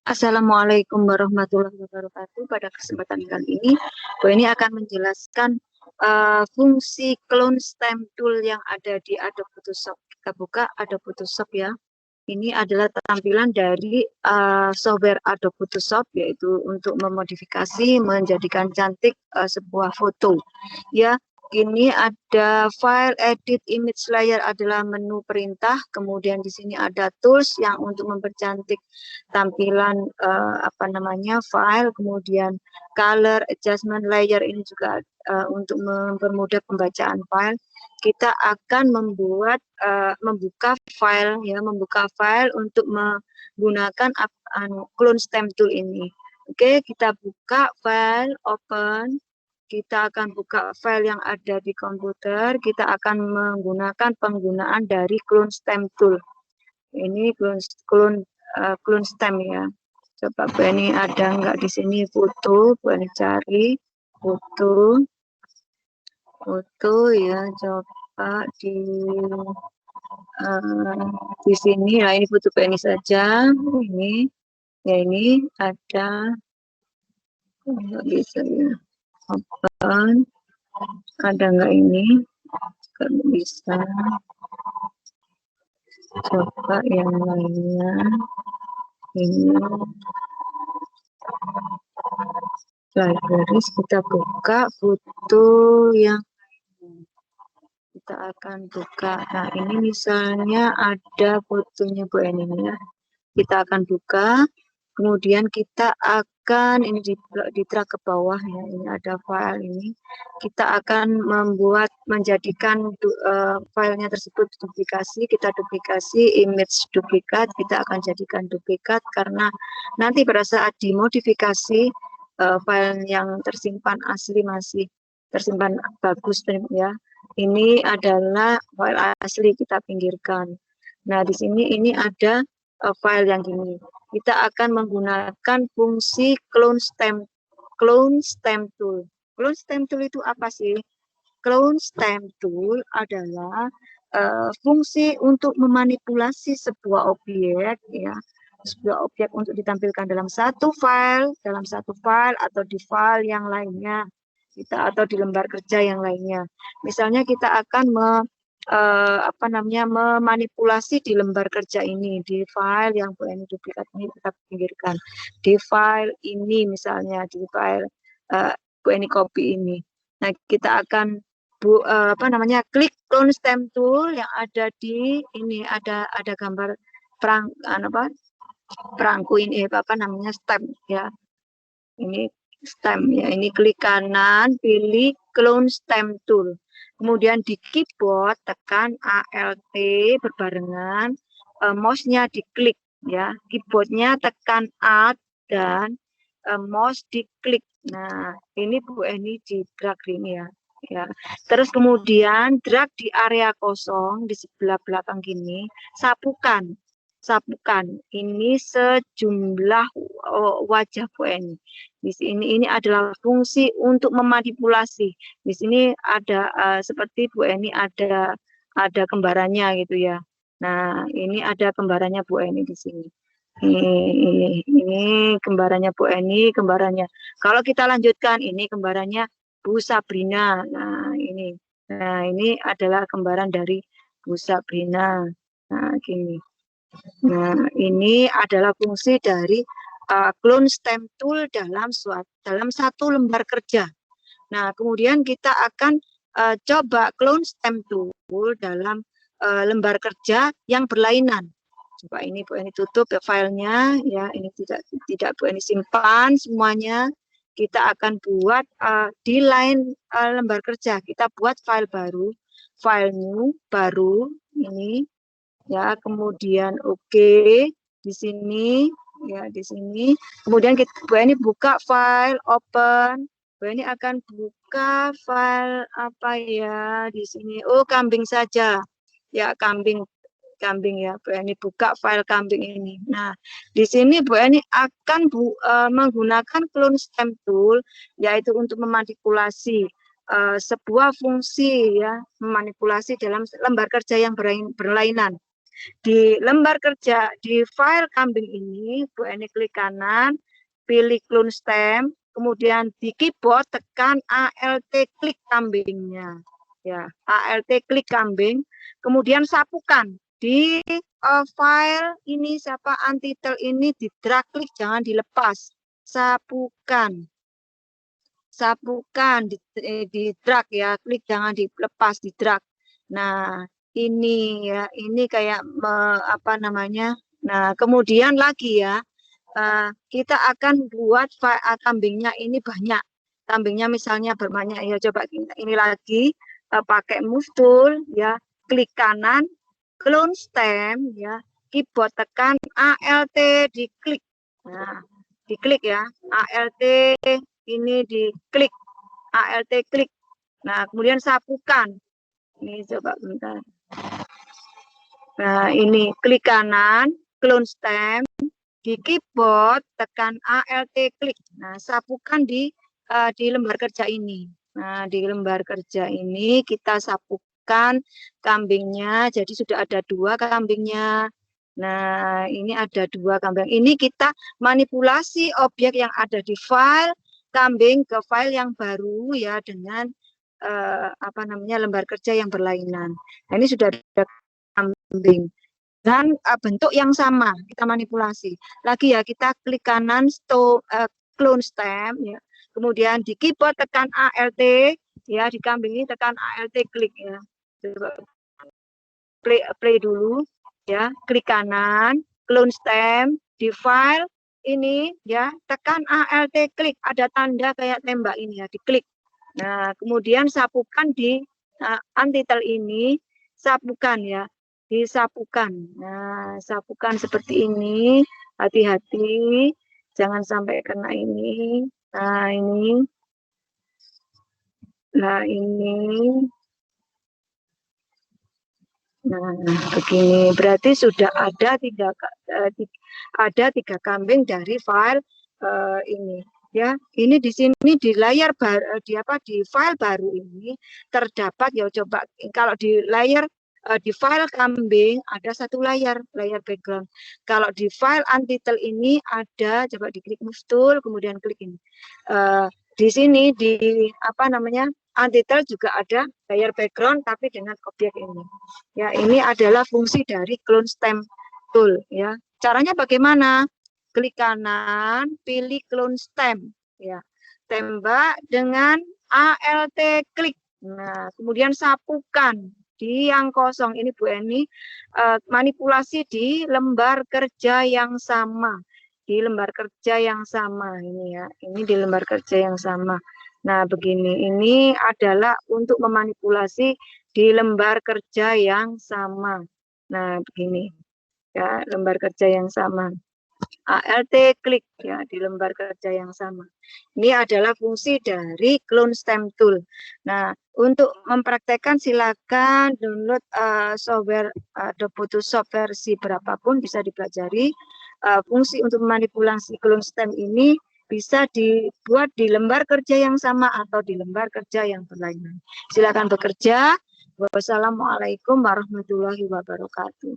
Assalamualaikum warahmatullahi wabarakatuh. Pada kesempatan kali ini, Bu ini akan menjelaskan fungsi clone stem tool yang ada di Adobe Photoshop. Kita buka Adobe Photoshop ya. Ini adalah tampilan dari software Adobe Photoshop, yaitu untuk memodifikasi, menjadikan cantik sebuah foto. Ya, ini ada file, edit, image layer adalah menu perintah. Kemudian di sini ada tools yang untuk mempercantik tampilan file. Kemudian color, adjustment, layer ini juga untuk mempermudah pembacaan file. Kita akan membuka file untuk menggunakan clone stem tool ini. Oke, kita buka file, open. Kita akan buka file yang ada di komputer. Kita akan menggunakan penggunaan dari clone stem tool. Ini clone stem ya. Coba Bu ini ada nggak di sini foto? Bu ini cari foto ya. Coba di sini. Nah, ini foto Bu ini saja. Ini ya, ini ada, nggak bisa ya. Open. Ada nggak ini? Nggak bisa. Coba yang lainnya. Ini libraries, kita buka foto yang kita akan buka. Nah, ini misalnya ada fotonya Bu Eni ya. Kita akan buka. Kemudian kita akan ini di drag ke bawah ya. Ini ada file ini. Kita akan menjadikan filenya tersebut duplikasi. Kita duplikasi image duplikat. Kita akan jadikan duplikat karena nanti pada saat dimodifikasi file yang tersimpan asli masih tersimpan bagus ya. Ini adalah file asli, kita pinggirkan. Nah, di sini ini ada file yang gini. Kita akan menggunakan fungsi clone stem tool. Clone stem tool itu apa sih? Clone stem tool adalah fungsi untuk memanipulasi sebuah objek ya. Sebuah objek untuk ditampilkan dalam satu file atau di file yang lainnya. Atau di lembar kerja yang lainnya. Misalnya kita akan memanipulasi di lembar kerja ini, di file yang Bu Eni duplikat ini kita pinggirkan. Di file ini misalnya, di file Bu Eni copy ini. Nah, kita akan klik clone stem tool yang ada di ini, ada gambar perangku ini stem ya. Ini stem ya, ini klik kanan, pilih clone stem tool. Kemudian di keyboard tekan ALT berbarengan, mouse-nya diklik ya. Keyboardnya tekan Alt dan mouse diklik. Nah, ini Bu Eni di drag ini ya. Ya. Terus kemudian drag di area kosong di sebelah belakang gini, sapukan ini sejumlah wajah Bu Eni. Di sini ini adalah fungsi untuk memanipulasi. Di sini ada seperti Bu Eni ada kembarannya gitu ya. Nah, ini ada kembarannya Bu Eni di sini. Ini kembarannya Bu Eni, kembarannya. Kalau kita lanjutkan, ini kembarannya Bu Sabrina. Nah, ini adalah kembaran dari Bu Sabrina. Nah, gini. Nah, ini adalah fungsi dari clone stem tool dalam satu lembar kerja. Nah, kemudian kita akan coba clone stem tool dalam lembar kerja yang berlainan. Coba ini Bu Eni tutup ya filenya ya, ini tidak Bu Eni simpan semuanya. Kita akan buat di lain lembar kerja. Kita buat file baru, file new baru ini. Ya, kemudian di sini ya, di sini. Kemudian Bu Eni buka file, open. Bu Eni akan buka file apa ya di sini? Oh, kambing saja. Ya, kambing ya. Bu Eni buka file kambing ini. Nah, di sini Bu Eni akan menggunakan clone stem tool yaitu untuk memanipulasi sebuah fungsi ya, memanipulasi dalam lembar kerja yang berlainan. Di lembar kerja, di file kambing ini, Bu Eni klik kanan, pilih clone stem, kemudian di keyboard tekan ALT klik kambingnya. Ya, ALT klik kambing, kemudian sapukan di file ini siapa untitled ini di drag klik, jangan dilepas. Sapukan. Sapukan di drag ya, klik jangan dilepas di drag. Nah, ini ya, ini kayak apa namanya? Nah, kemudian lagi ya, kita akan buat file kambingnya ini banyak. Kambingnya misalnya berbanyak ya, coba ini lagi pakai move tool ya, klik kanan, clone stem ya, keyboard tekan ALT diklik. Nah, diklik ya, ALT ini diklik, ALT klik. Nah, kemudian sapukan. Ini coba bentar. Nah, ini klik kanan, clone stem, di keyboard tekan ALT klik. Nah, sapukan di lembar kerja ini. Nah, di lembar kerja ini kita sapukan kambingnya. Jadi sudah ada 2 kambingnya. Nah, ini ada 2 kambing. Ini kita manipulasi objek yang ada di file kambing ke file yang baru ya dengan apa namanya lembar kerja yang berlainan. Nah, ini sudah ada kambing dan bentuk yang sama kita manipulasi. Lagi ya, kita klik kanan clone stem ya. Kemudian di keyboard tekan ALT ya, di kambing ini tekan ALT klik ya. Play dulu ya, klik kanan, clone stem di file ini ya, tekan ALT klik, ada tanda kayak tembak ini ya, diklik. Nah, kemudian sapukan di untitled ini, sapukan ya, disapukan. Nah, sapukan seperti ini, hati-hati, jangan sampai kena ini. Nah, ini. Nah, ini. Nah, begini berarti sudah ada 3 kambing dari file ini ya. Ini di sini di layar baru di file baru ini terdapat ya, coba kalau di layar di file kambing ada 1 layar background. Kalau di file untitled ini ada, coba diklik move tool kemudian klik ini. Di sini di apa namanya? Untitled juga ada layar background tapi dengan objek ini. Ya, ini adalah fungsi dari clone stem tool ya. Caranya bagaimana? Klik kanan, pilih clone stem ya. Tembak dengan ALT klik. Nah, kemudian sapukan di yang kosong ini Bu Eni, manipulasi di lembar kerja yang sama. Di lembar kerja yang sama ini ya. Ini di lembar kerja yang sama. Nah, begini, ini adalah untuk memanipulasi di lembar kerja yang sama. Nah, begini, ya, lembar kerja yang sama. ALT klik, ya, di lembar kerja yang sama. Ini adalah fungsi dari clone stem tool. Nah, untuk mempraktekkan silakan download software Adobe Photoshop versi berapapun bisa dipelajari. Fungsi untuk memanipulasi clone stem ini bisa dibuat di lembar kerja yang sama atau di lembar kerja yang berlainan. Silakan bekerja. Wassalamualaikum warahmatullahi wabarakatuh.